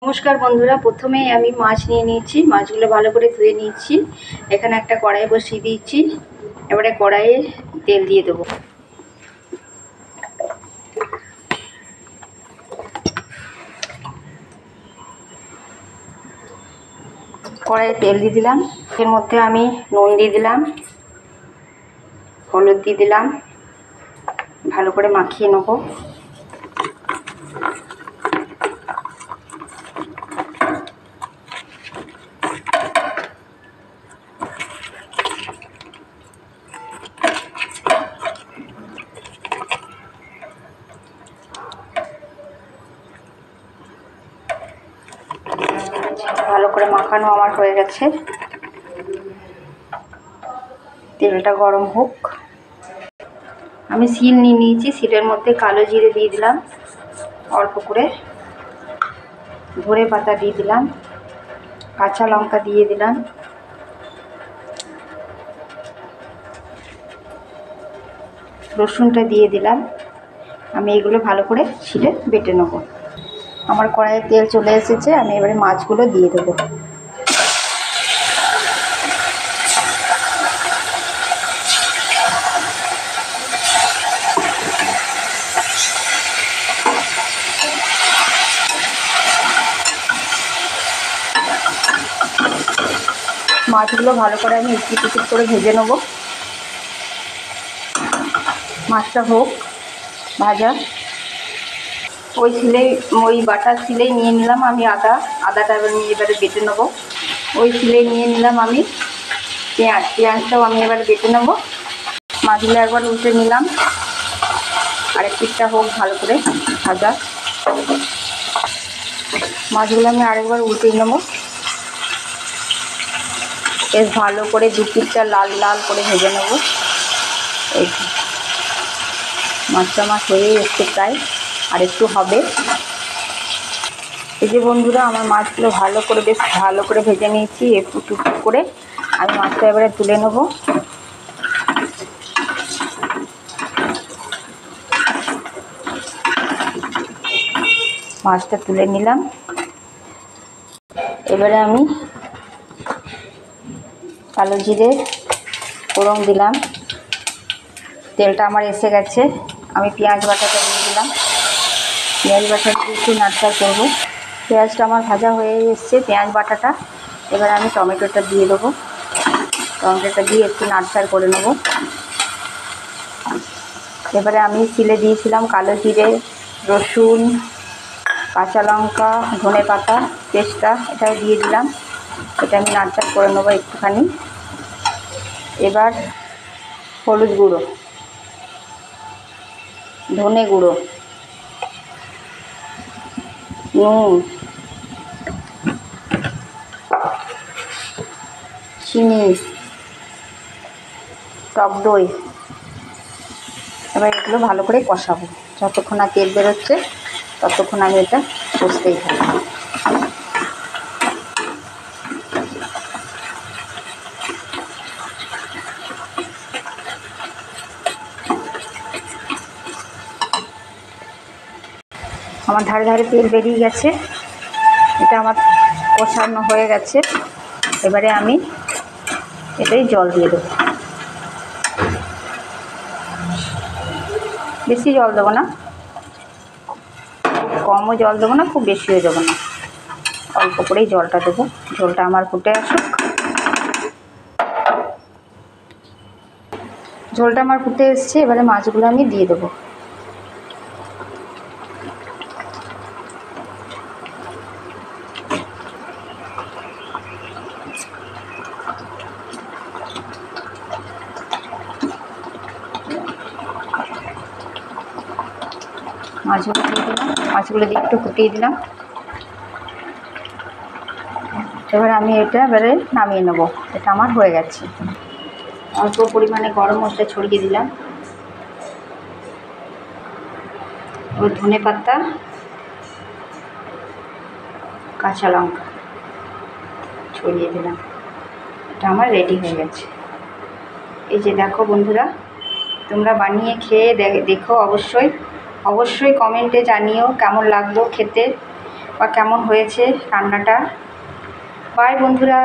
নমস্কার বন্ধুরা, প্রথমেই আমি মাছ নিয়ে নিয়েছি। মাছগুলো ভালো করে ধুয়ে নিয়েছি। এখানে একটা কড়াই বসিয়ে দিয়েছি। এবারে কড়াইয়ে তেল দিয়ে দেবো। কড়াইয়ে তেল দিয়ে দিলাম। এর মধ্যে আমি নুন দিয়ে দিলাম, হলুদ দিয়ে দিলাম, ভালো করে মাখিয়ে নেবো। ভালো করে মাখানো আমার হয়ে গেছে। তেলটা গরম হোক। আমি শিল নিয়ে নিয়েছি। শিলের মধ্যে কালো জিরে দিয়ে দিলাম, অল্প করে ধনে পাতা দিয়ে দিলাম, কাঁচা লঙ্কা দিয়ে দিলাম, রসুনটা দিয়ে দিলাম। আমি এগুলো ভালো করে শিলে বেটে নেব। আমার কড়াইয়ে তেল চলে এসেছে। আমি এবারে মাছগুলো দিয়ে দেবো। মাছগুলো ভালো করে আমি একটু একটু করে ভেজে নেব। মাছটা হোক ভাজা। ওই বাটার শিলেই নিয়ে নিলাম আমি আদাটা এবারে বেটে নেবো। ওই শিলেই নিয়ে নিলাম আমি পেঁয়াজটাও আমি এবারে বেটে নেবো। মাছগুলো একবার উল্টে নিলাম। আরেক পিঠটা হোক ভালো করে ভাজা। মাছগুলো আমি আরেকবার উল্টে নেবো। বেশ ভালো করে দু পিঠটা লাল লাল করে ভেজে নেব। এই মাছটা আমার হয়ে এসছে প্রায়, আর একটু হবে। এই যে বন্ধুরা, আমার মাছগুলো বেশ ভালো করে ভেজে নিয়েছি একটু টুকটুক করে। আমি মাছটা এবারে তুলে নেব। মাছটা তুলে নিলাম। এবারে আমি কালো জিরে ফোড়ন দিলাম। তেলটা আমার এসে গেছে। আমি পেঁয়াজ বাটাটা দিয়ে দিলাম। পেঁয়াজ বাটাটা একটু নাড়াচাড়া করবো। পেঁয়াজটা আমার ভাজা হয়ে এসছে, পেঁয়াজ বাটাটা। এবার আমি টমেটোটা দিয়ে দেবো। টমেটোটা দিয়ে একটু নাড়াচাড়া করে নেব। এবারে আমি শিলে দিয়েছিলাম কালো জিরে, রসুন, কাঁচা লঙ্কা, ধনে পাতা পেস্টটা, এটাও দিয়ে দিলাম। এটা আমি নাড়াচাড়া করে নেবো একটুখানি। এবার হলুদ গুঁড়ো, ধনে গুঁড়ো, নুন, চিনি, টক দই। এবার এগুলো ভালো করে কষাবো। যতক্ষণ না তেল বেরোচ্ছে ততক্ষণ আমি এটা কষতেই থাকবো। আমার ধারে ধারে তেল বেরিয়ে গেছে। এটা আমার কষানো হয়ে গেছে। এবারে আমি এটাই জল দিয়ে দেবো। বেশি জল দেবো না, কমও জল দেবো না, খুব বেশিও দেবো না, অল্প করেই জলটা দেবো। ঝোলটা আমার ফুটে আসুক। ঝোলটা আমার ফুটে এসছে। এবারে মাছগুলো আমি দিয়ে দেবো। মাছগুলো দিয়ে দিলাম। মাছগুলো দিয়ে একটু ফুটিয়ে দিলাম। এবার আমি এটা এবারে নামিয়ে নেব। এটা আমার হয়ে গেছে। অল্প পরিমাণে গরম মশলা ছড়িয়ে দিলাম। এবার ধনে পাতা, কাঁচা লঙ্কা ছড়িয়ে দিলাম। এটা আমার রেডি হয়ে গেছে। এই যে দেখো বন্ধুরা, তোমরা বানিয়ে খেয়ে দেখো। অবশ্যই কমেন্টে জানিও কেমন লাগলো খেতে। বা কেমন হয়েছে রান্নাটা। বাই বন্ধুরা।